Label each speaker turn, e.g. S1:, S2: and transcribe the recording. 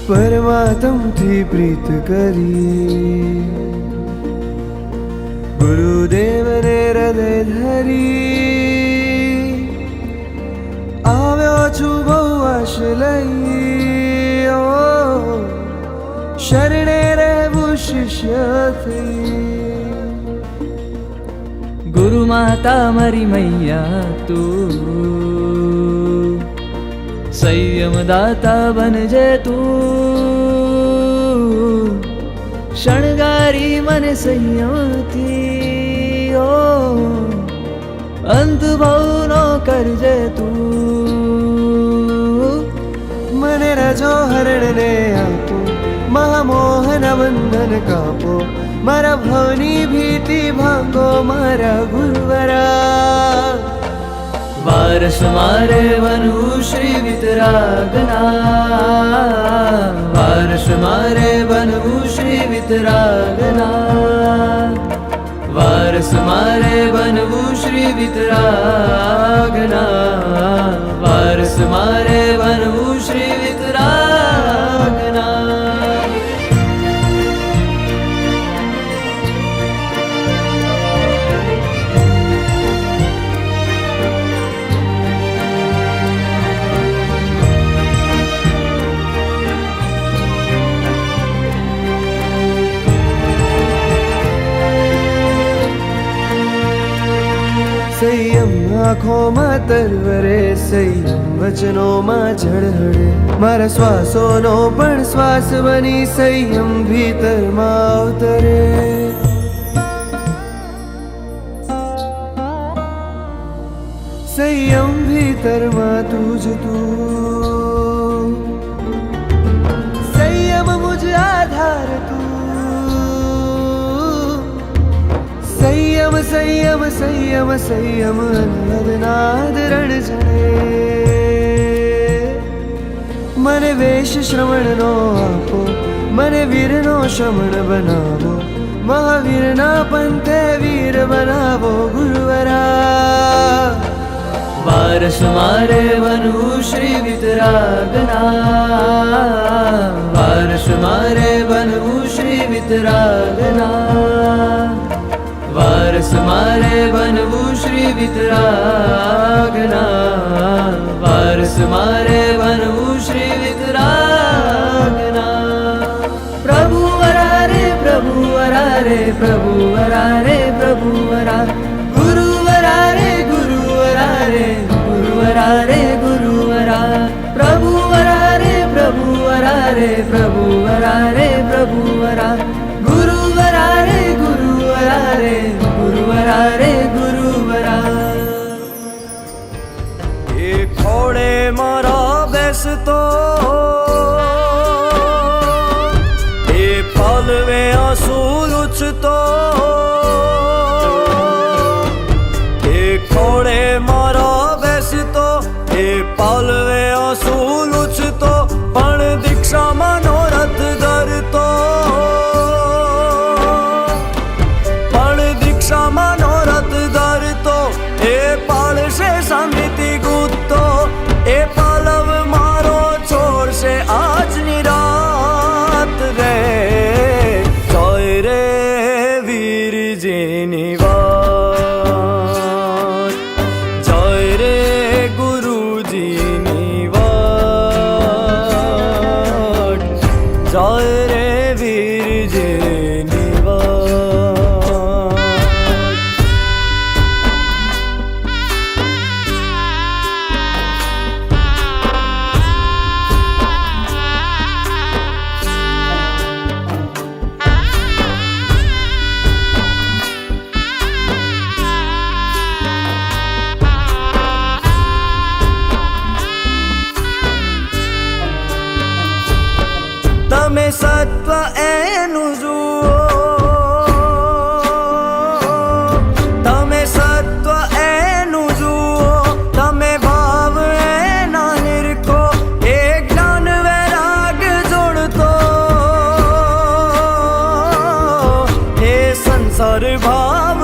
S1: પરમાત્મથી પ્રીત કરી ગુરુદેવને હૃદય ધરી આવ્યો છું બહુ આશ લઈ શરણે રહેવું શિષ્ય થઈ
S2: ગુરુ માતા મારી મૈયા તું સંયમ દાતા બનજે તું શણગારી મને સંયમથી અંત ભાવનો કરજે તું
S1: મને રજો હરણને આપો મહામોહન બંધન કાપો મારા ભવની ભીતિ ભાંગો મારા ગુરુવરા
S2: વારસ મારે બનવું શ્રી વિતરાગના વારસ મારે બનવું શ્રી વિતરાગના વારસ મારે બનવું શ્રી વિતરાગના વારસ મારે બનવું શ્રી વિતરાગના
S1: સંયમ આંખોમાં તરવરે સંયમ વચનોમાં ઝળહળે મારા શ્વાસોનો પણ શ્વાસ બની સંયમ ભીતરમાં અવતરે સંયમ ભીતરમાં તું જ તું સંયમ મુझ આધાર તું સંયમ સંયમ સંયમ સંયમ અનહદનાદ રણ જણે મને વેશ શ્રવણનો આપો મને વીરનો શમણ બનાવો મહાવીરના પંથે વીર બનાવો ગુરુવરા
S2: વારસ મારે બનવું શ્રી વિતરાગના વારસ મારે બનવું શ્રી વિતરાગના વારસ મારે બનવું શ્રી વિતરાગના વારસ મારે બનવું શ્રી વિતરાગના પ્રભુ વરા રે પ્રભુ વરા રે પ્રભુ વરા રે પ્રભુ વરા ગુરુ વરા રે ગુરુ વરા રે ગુરુ વરા રે ગુરુ વરા પ્રભુ વરા રે પ્રભુ વરા રે પ્રભુ વરા રે પ્રભુ વરા ગુરુ વરા રે ગુરુ વરા રે ગુરુવરા રે ગુરુવરા
S1: એ ખોડે મારા બેસતો એ પલવે આંસુ લૂછતો એ ખોડે મારા બેસતો એ પલવે આંસુ લૂછતો પણ દીક્ષામાં નો રથ ધરતો નો રથ ધરતો એ પાળશે શાંતિ ગુત્તો એ પાલવ મારો છોડશે આજની રાત રે જોય રે વીરજીની વાત જોય રે ગુરુજીની વાત જોય રે વીરજીની વાત તમે સત્વ એનું જુઓ તમે સત્વ એનું सारे भाव